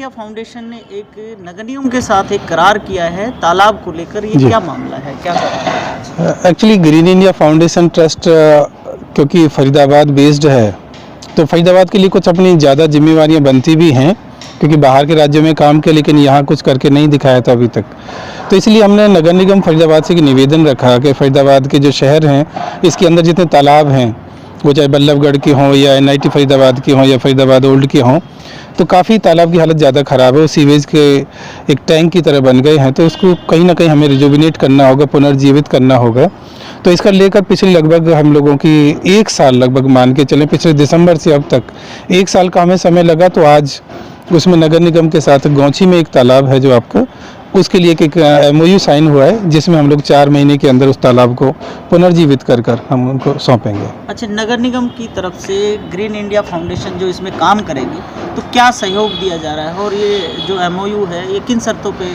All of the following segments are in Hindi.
इंडिया फाउंडेशन ने एक नगर निगम के साथ एक करार किया है तालाब को लेकर, ये जी। क्या मामला है, क्या करार है? Actually green India foundation trust क्योंकि फरीदाबाद बेस्ड है, तो फरीदाबाद के लिए कुछ अपनी ज़्यादा जिम्मेवारियां बनती भी हैं, क्योंकि बाहर के राज्यों में काम किया लेकिन यहाँ कुछ करके नहीं दिखाया था अभी तक। तो इसलिए हमने नगर निगम फरीदाबाद से निवेदन रखा कि फरीदाबाद के जो शहर हैं, इसके अंदर जितने तालाब हैं, वो चाहे बल्लभगढ़ के हों या NIT फरीदाबाद के हों या फरीदाबाद ओल्ड के हों, तो काफ़ी तालाब की हालत ज़्यादा ख़राब है। वो सीवेज के एक टैंक की तरह बन गए हैं, तो उसको कहीं ना कहीं हमें रिजुविनेट करना होगा, पुनर्जीवित करना होगा। तो इसका लेकर पिछले लगभग हम लोगों की 1 साल लगभग मान के चलें, पिछले दिसंबर से अब तक 1 साल का हमें समय लगा। तो आज उसमें नगर निगम के साथ गौची में एक तालाब है जो आपका, उसके लिए एक MOU साइन हुआ है, जिसमें हम लोग 4 महीने के अंदर उस तालाब को पुनर्जीवित कर हम उनको सौंपेंगे। अच्छा, नगर निगम की तरफ से ग्रीन इंडिया फाउंडेशन जो इसमें काम करेगी, तो क्या सहयोग दिया जा रहा है और ये जो MOU है ये किन शर्तों पे?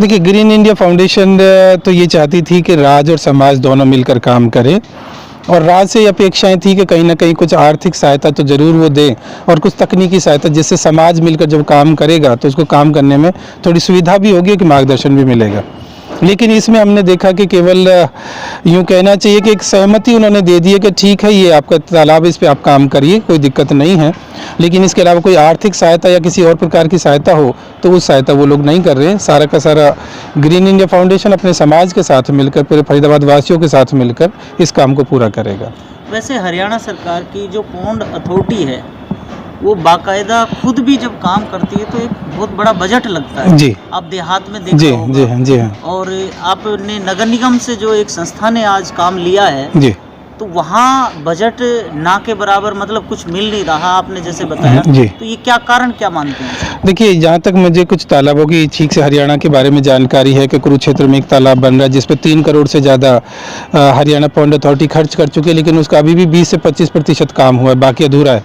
देखिए, ग्रीन इंडिया फाउंडेशन तो ये चाहती थी कि राज्य और समाज दोनों मिलकर काम करें, और राज्य से अपेक्षाएं थी कि कहीं ना कहीं कुछ आर्थिक सहायता तो ज़रूर वो दें और कुछ तकनीकी सहायता, जिससे समाज मिलकर जब काम करेगा तो उसको काम करने में थोड़ी सुविधा भी होगी कि मार्गदर्शन भी मिलेगा। लेकिन इसमें हमने देखा कि केवल यूँ कहना चाहिए कि एक सहमति उन्होंने दे दी है कि ठीक है, ये आपका तालाब, इस पे आप काम करिए, कोई दिक्कत नहीं है, लेकिन इसके अलावा कोई आर्थिक सहायता या किसी और प्रकार की सहायता हो तो उस सहायता वो लोग नहीं कर रहे हैं। सारा का सारा ग्रीन इंडिया फाउंडेशन अपने समाज के साथ मिलकर, पूरे फरीदाबाद वासियों के साथ मिलकर इस काम को पूरा करेगा। वैसे हरियाणा सरकार की जो पौंड अथॉरिटी है वो बाकायदा खुद भी जब काम करती है तो एक बहुत बड़ा बजट लगता है। जी। आप देहात में जी देखा जी होगा। जी हाँ और आपने नगर निगम से जो एक संस्था ने आज काम लिया है, जी तो वहाँ बजट ना के बराबर, मतलब कुछ मिल नहीं रहा, आपने जैसे बताया। जी। तो ये क्या कारण, क्या मानते हैं? देखिए, जहाँ तक मुझे कुछ तालाबों की ठीक से हरियाणा के बारे में जानकारी है कि कुरुक्षेत्र में एक तालाब बन रहा है जिस पर 3 करोड़ से ज़्यादा हरियाणा पौंड अथॉरिटी खर्च कर चुकी है, लेकिन उसका अभी भी 20 से 25% काम हुआ है, बाकी अधूरा है।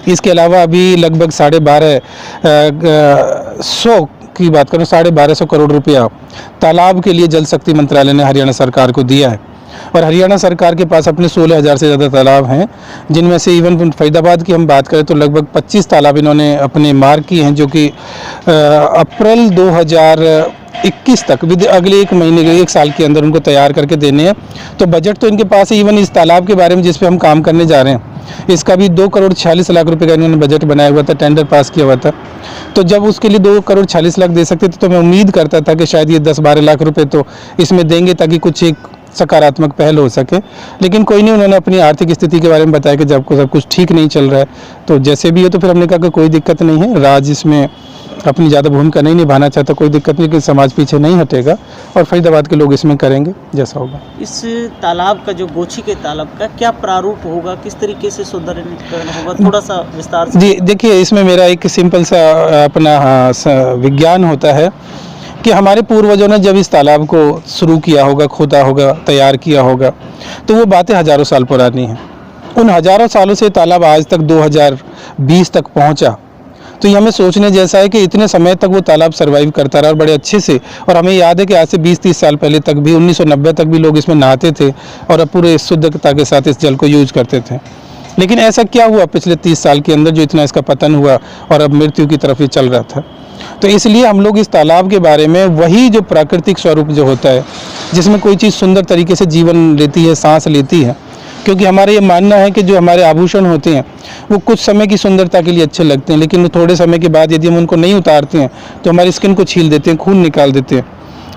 इसके अलावा अभी लगभग 1250 की बात करूँ, 1250 करोड़ रुपया तालाब के लिए जल शक्ति मंत्रालय ने हरियाणा सरकार को दिया है। और हरियाणा सरकार के पास अपने 16,000 से ज़्यादा तालाब हैं, जिनमें से इवन फरीदाबाद की हम बात करें तो लगभग 25 तालाब इन्होंने अपने मार्क किए हैं, जो कि अप्रैल 2021 तक, विद अगले 1 महीने के 1 साल के अंदर उनको तैयार करके देने हैं। तो बजट तो इनके पास है। इवन इस तालाब के बारे में जिस पे हम काम करने जा रहे हैं, इसका भी 2 करोड़ 46 लाख रुपए का इन्होंने बजट बनाया हुआ था, टेंडर पास किया हुआ था। तो जब उसके लिए 2 करोड़ 46 लाख दे सकते थे, तो मैं उम्मीद करता था कि शायद ये 10-12 लाख रुपए तो इसमें देंगे ताकि कुछ एक सकारात्मक पहल हो सके। लेकिन कोई नहीं, उन्होंने अपनी आर्थिक स्थिति के बारे में बताया कि जब सब कुछ ठीक नहीं चल रहा है, तो जैसे भी हो, तो फिर हमने कहा कि कोई दिक्कत नहीं है, राज्य इसमें अपनी ज़्यादा भूमिका नहीं निभाना चाहता, कोई दिक्कत नहीं, कि समाज पीछे नहीं हटेगा और फरीदाबाद के लोग इसमें करेंगे जैसा होगा। इस तालाब का, जो गोची के तालाब का क्या प्रारूप होगा, किस तरीके से सुंदरीकरण होगा, थोड़ा सा विस्तार से? जी, देखिए, इसमें मेरा एक सिंपल सा अपना विज्ञान होता है कि हमारे पूर्वजों ने जब इस तालाब को शुरू किया होगा, खोदा होगा, तैयार किया होगा, तो वो बातें हज़ारों साल पुरानी हैं। उन हज़ारों सालों से तालाब आज तक 2020 तक पहुंचा, तो ये हमें सोचने जैसा है कि इतने समय तक वो तालाब सर्वाइव करता रहा और बड़े अच्छे से। और हमें याद है कि आज से 20-30 साल पहले तक भी, 1990 तक भी लोग इसमें नहाते थे और अब पूरे शुद्धता के साथ इस जल को यूज करते थे। लेकिन ऐसा क्या हुआ पिछले 30 साल के अंदर जो इतना इसका पतन हुआ और अब मृत्यु की तरफ ये चल रहा था? तो इसलिए हम लोग इस तालाब के बारे में, वही जो प्राकृतिक स्वरूप जो होता है, जिसमें कोई चीज़ सुंदर तरीके से जीवन लेती है, सांस लेती है, क्योंकि हमारा ये मानना है कि जो हमारे आभूषण होते हैं वो कुछ समय की सुंदरता के लिए अच्छे लगते हैं, लेकिन थोड़े समय के बाद यदि हम उनको नहीं उतारते हैं तो हमारी स्किन को छील देते हैं, खून निकाल देते हैं।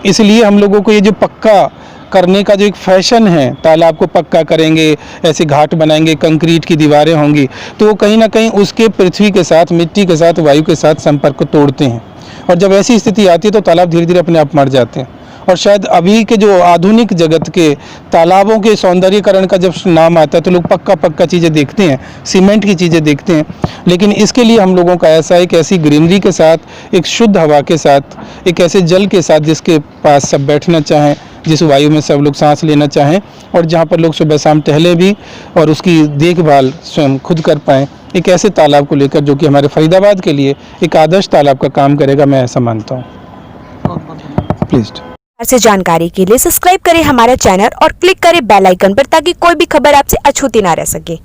इसलिए हम लोगों को ये जो पक्का करने का जो एक फैशन है, तालाब को पक्का करेंगे, ऐसे घाट बनाएंगे, कंक्रीट की दीवारें होंगी, तो वो कहीं ना कहीं उसके पृथ्वी के साथ, मिट्टी के साथ, वायु के साथ संपर्क को तोड़ते हैं। और जब ऐसी स्थिति आती है तो तालाब धीरे धीरे अपने आप मर जाते हैं। और शायद अभी के जो आधुनिक जगत के तालाबों के सौंदर्यीकरण का जब नाम आता है तो लोग पक्का चीज़ें देखते हैं, सीमेंट की चीज़ें देखते हैं। लेकिन इसके लिए हम लोगों का ऐसा है कि ऐसी ग्रीनरी के साथ, एक शुद्ध हवा के साथ, एक ऐसे जल के साथ जिसके पास सब बैठना चाहें, जिस वायु में सब लोग सांस लेना चाहें, और जहाँ पर लोग सुबह शाम टहले भी और उसकी देखभाल स्वयं खुद कर पाएँ, एक ऐसे तालाब को लेकर जो कि हमारे फरीदाबाद के लिए एक आदर्श तालाब का काम करेगा, मैं ऐसा मानता हूँ। प्लीज़ से जानकारी के लिए सब्सक्राइब करें हमारा चैनल और क्लिक करें बेल आइकन पर, ताकि कोई भी खबर आपसे अछूती ना रह सके।